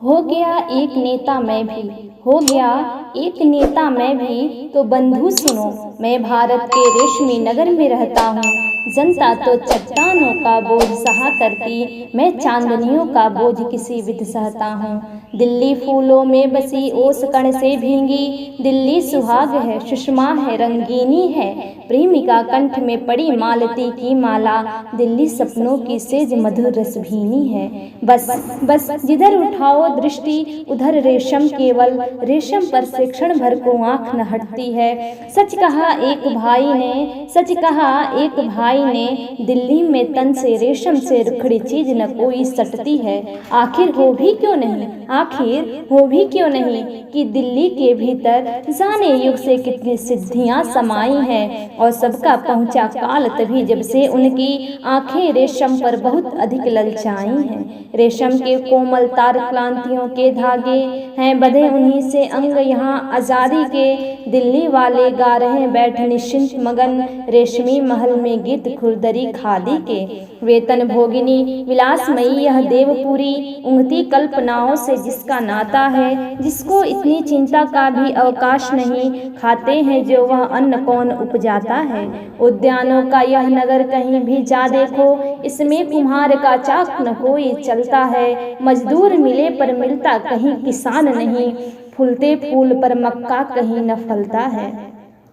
हो गया एक नेता मैं भी, हो गया एक नेता मैं भी। तो बंधु सुनो, मैं भारत के रेशमी नगर में रहता हूँ। जनता तो चट्टानों का बोझ सहा करती, मैं चांदनियों का बोझ किसी विध सहता हूँ। दिल्ली फूलों में बसी ओस कण से भींगी, दिल्ली सुहाग है, सुषमा है, रंगीनी है। प्रेमिका कंठ में पड़ी मालती की माला, दिल्ली सपनों की सेज मधुर रस भीनी है। बस बस जिधर उठाओ दृष्टि उधर रेशम, केवल रेशम पर से क्षण भर को आंख न हटती है। सच कहा एक भाई ने, सच कहा एक भाई ने, दिल्ली में तन से रेशम से रुखड़ी चीज न कोई सटती है। आखिर हो भी क्यों नहीं, आखिर हो भी क्यों नहीं कि दिल्ली के भीतर जाने युग से कितनी सिद्धियां समाई हैं। और सबका पहुंचा काल तभी जब से उनकी आंखें रेशम पर बहुत अधिक ललचाई हैं। रेशम के कोमल तार क्लांतियों के धागे हैं बंधे उन्हीं से अंग यहाँ आजादी के। दिल्ली वाले गा रहे बैठ निश्चिंत मगन, रेशमी महल में गीत खुरदरी खादी के। वेतन भोगिनी विलासमयी यह देवपुरी, उंगती कल्पनाओं से जिसका नाता है, जिसको इतनी चिंता का भी अवकाश नहीं। खाते हैं जो वह अन्न कौन उपजाता है। उद्यानों का यह नगर कहीं भी जा देखो, इसमें कुम्हार का चाक न कोई चलता है। मजदूर मिले पर मिलता कहीं किसान नहीं, फूलते फूल पर मक्का कहीं न फलता है।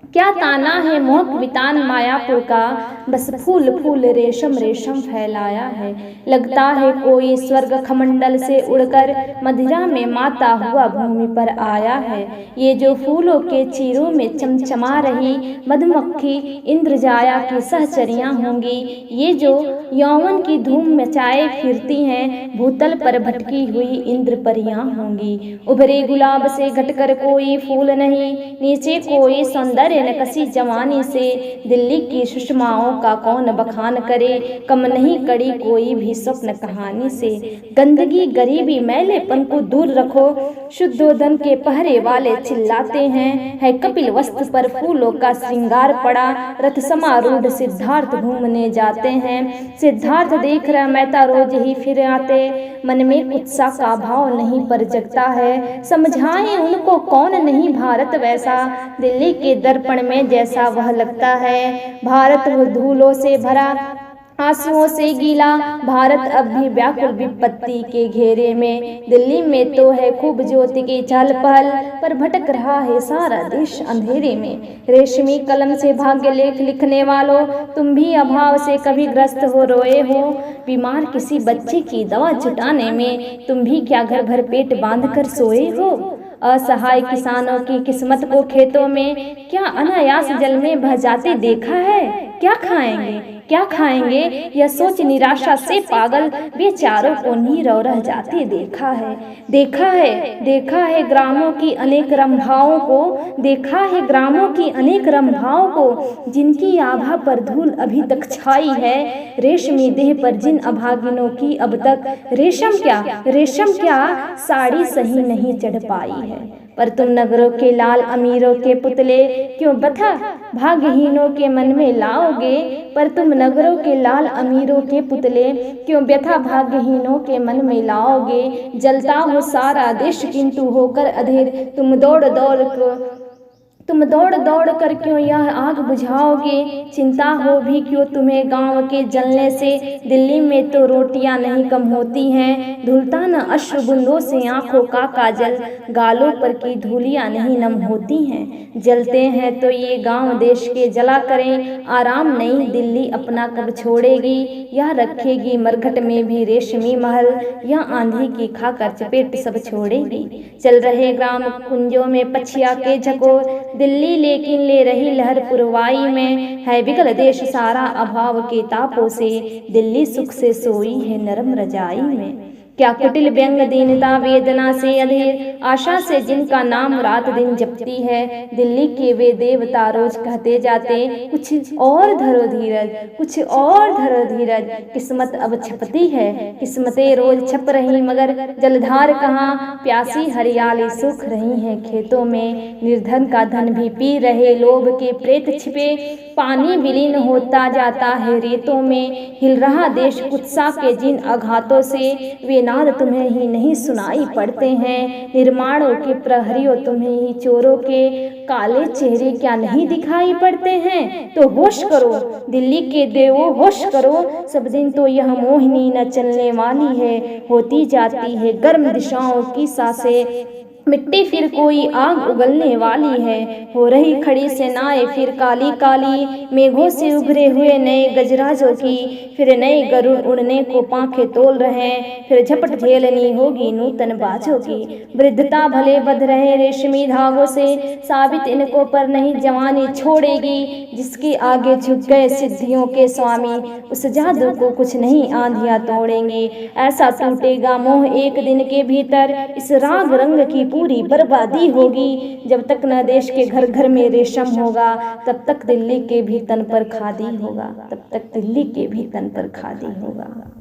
क्या ताना है मोहक वितान मायापुर का, बस फूल फूल रेशम रेशम फैलाया है। लगता है कोई स्वर्ग खमंडल से उड़कर मदिरा में माता हुआ भूमि पर आया है। ये जो फूलों के चीरों में चमचमा रही मधुमक्खी इंद्रजाया की सहचरियां होंगी। ये जो यौवन की धूम मचाए फिरती हैं, भूतल पर भटकी हुई इंद्र परियां होंगी। उभरे गुलाब से घटकर कोई फूल नहीं, नीचे कोई सौंदर्य नकसी जवानी से। दिल्ली की सुषमाओं का कौन बखान करे, कम नहीं कड़ी कोई भी स्वप्न कहानी से। गंदगी गरीबी मैलेपन को दूर रखो, शुद्धोदन के पहरे वाले चिल्लाते हैं। है कपिल वस्त्र पर फूलों का श्रृंगार पड़ा, रथ समारूढ़ सिद्धार्थ घूमने जाते हैं। सिद्धार्थ देख रहा मेहता रोज ही फिर आते, मन में कुत्सा का भाव नहीं पर जगता है। समझाएं उनको कौन नहीं भारत वैसा, दिल्ली के दर्पण में जैसा वह लगता है। भारत धूलों से भरा आंसुओं से गीला, भारत अब भी व्याकुल विपत्ति के घेरे में। दिल्ली में तो है खूब ज्योति की चहल पहल, पर भटक रहा है सारा देश अंधेरे में। रेशमी कलम से भाग्य लेख लिखने वालों, तुम भी अभाव से कभी ग्रस्त हो रोए हो। बीमार किसी बच्चे की दवा जुटाने में तुम भी क्या घर भर पेट बांध कर सोए हो। असहाय किसानों की किस्मत को खेतों में क्या अनायास जल में बह जाते देखा है। क्या खाएंगे, क्या खाएंगे, यह सोच निराशा से पागल बेचारों को नीरव रह जाते देखा है। देखा है, देखा है ग्रामों की अनेक रंभाओं को, देखा है ग्रामों की अनेक रंभाओं को, जिनकी आभा पर धूल अभी तक छाई है। रेशमी देह पर जिन अभागिनों की अब तक रेशम क्या साड़ी सही नहीं चढ़ पाई है। पर तुम नगरों के लाल अमीरों के पुतले क्यों बथा भाग्यहीनों के मन में लाओगे। पर तुम नगरों के लाल अमीरों के पुतले क्यों व्यथा भाग्यहीनों के मन में लाओगे। जलता हो सारा देश किंतु होकर अधेर, तुम दौड़ दौड़ कर क्यों यह आग बुझाओगे। चिंता हो भी क्यों तुम्हें गांव के जलने से, दिल्ली में तो रोटियां नहीं कम होती हैं। धुलता न अश्रु बूंदों से आंखों का काजल, गालों पर की धूलियां नहीं नम होती हैं। जलते हैं तो ये गांव देश के जला करें, आराम नहीं दिल्ली अपना कब छोड़ेगी। यह रखेगी मरघट में भी रेशमी महल, यह आंधी की खाकर चपेट सब छोड़ेगी। चल रहे ग्राम कुंजों में पछिया के झकोर, दिल्ली लेकिन ले रही लहर पुरवाई में। है विकल देश सारा अभाव के तापों से, दिल्ली सुख से सोई है नरम रजाई में। क्या कुटिल व्यंग दीनता वेदना से अधीर, आशा से जिनका नाम रात दिन जपती है। दिल्ली के वे देवता रोज कहते जाते, कुछ और धरो धीरज, कुछ और धरो धीरज। किस्मत अब छपती है, किस्मतें रोज छप रही मगर जलधार कहाँ। प्यासी हरियाली सूख रही है खेतों में, निर्धन का धन भी पी रहे लोभ के प्रेत छिपे। पानी विलीन होता जाता है रेतों में। हिल रहा देश कुत्सा के जिन आघातों से, वे नाद तुम्हें ही नहीं सुनाई पड़ते हैं। निर्माणों के प्रहरियों तुम्हें ही चोरों के काले चेहरे क्या नहीं दिखाई पड़ते हैं। तो होश करो दिल्ली के देवो, होश करो, सब दिन तो यह मोहिनी न चलने वाली है। होती जाती है गर्म दिशाओं की सांसें, मिट्टी फिर कोई आग उगलने वाली है। हो रही खड़ी सेनाएं फिर काली काली, मेघों से उभरे हुए नए गजराजों की फिर नए गरुड़ उड़ने को पांखें तोल रहे। फिर झपट झेलनी होगी नूतन बाजों की। वृद्धता भले बंध रहे रेशमी धागों से, साबित इनको पर नहीं जवानी छोड़ेगी। जिसके आगे झुक गए सिद्धियों के स्वामी, उस जादू को कुछ नहीं आंधियां तोड़ेंगी। ऐसा टूटेगा मोह एक दिन के भीतर, इस राग रंग की पूरी बर्बादी होगी। जब तक न देश के घर घर में रेशम होगा, तब तक दिल्ली के भी तन पर खादी होगा, तब तक दिल्ली के भी तन पर खादी होगा।